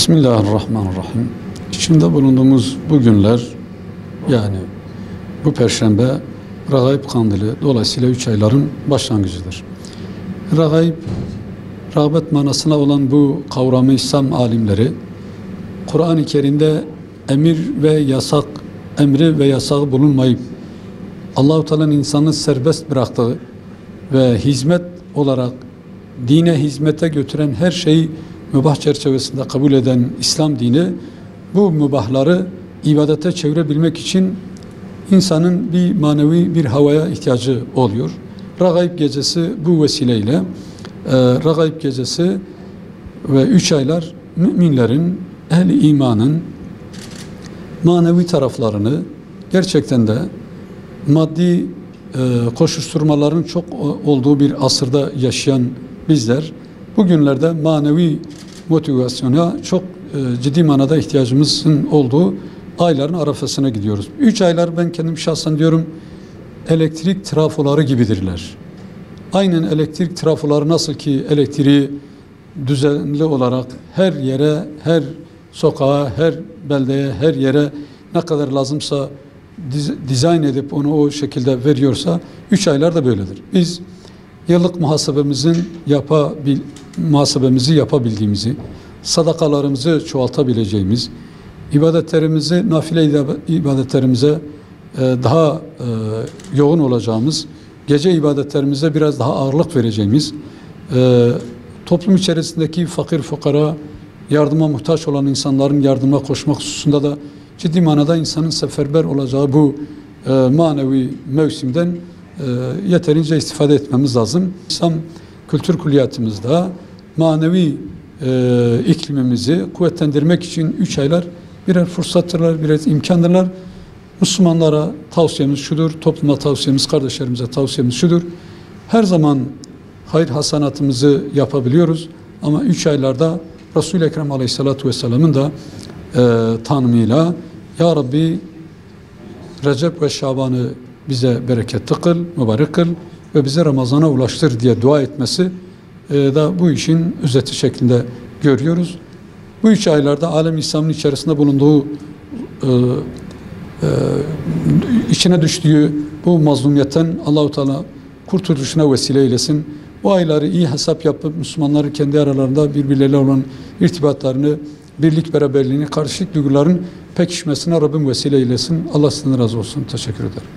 Bismillahirrahmanirrahim. İçinde bulunduğumuz bu günler, yani bu Perşembe Regaib Kandili, dolayısıyla 3 ayların başlangıcıdır. Regaib, rağbet manasına olan bu kavramı İslam alimleri, Kur'an-ı Kerim'de emri ve yasağı bulunmayıp Allah-u Teala'nın insanı serbest bıraktığı ve hizmet olarak dine hizmete götüren her şeyi mübah çerçevesinde kabul eden İslam dini, bu mübahları ibadete çevirebilmek için insanın bir manevi bir havaya ihtiyacı oluyor. Regaib gecesi bu vesileyle, Regaib gecesi ve 3 aylar müminlerin, ehli imanın manevi taraflarını, gerçekten de maddi koşuşturmaların çok olduğu bir asırda yaşayan bizler, bugünlerde manevi motivasyona çok ciddi manada ihtiyacımızın olduğu ayların arafasına gidiyoruz. 3 aylar, ben kendim şahsen diyorum, elektrik trafoları gibidirler. Aynen elektrik trafoları nasıl ki elektriği düzenli olarak her yere, her sokağa, her beldeye, her yere ne kadar lazımsa dizayn edip onu o şekilde veriyorsa, 3 aylar da böyledir. Biz yıllık muhasebemizi yapabildiğimizi, sadakalarımızı çoğaltabileceğimiz, ibadetlerimizi, nafile ibadetlerimize daha yoğun olacağımız, gece ibadetlerimize biraz daha ağırlık vereceğimiz, toplum içerisindeki fakir fukara, yardıma muhtaç olan insanların yardımına koşmak hususunda da ciddi manada insanın seferber olacağı bu manevi mevsimden yeterince istifade etmemiz lazım. İslam kültür külliyatımızda manevi iklimimizi kuvvetlendirmek için 3 aylar birer fırsattırlar, birer imkandırlar. Müslümanlara tavsiyemiz şudur, topluma tavsiyemiz, kardeşlerimize tavsiyemiz şudur. Her zaman hayır hasanatımızı yapabiliyoruz ama 3 aylarda Resul-i Ekrem Aleyhisselatü Vesselam'ın da tanımıyla Ya Rabbi Recep ve Şaban'ı bize bereketli kıl, mübarek kıl ve bize Ramazan'a ulaştır diye dua etmesi da bu işin özeti şeklinde görüyoruz. Bu 3 aylarda alem İslam'ın içerisinde bulunduğu, içine düştüğü bu mazlumiyetten Allah-u Teala kurtuluşuna vesile eylesin. Bu ayları iyi hesap yapıp Müslümanların kendi aralarında birbirleriyle olan irtibatlarını, birlik beraberliğini, kardeşlik duyguların pekişmesine Rabbim vesile eylesin. Allah sizden razı olsun. Teşekkür ederim.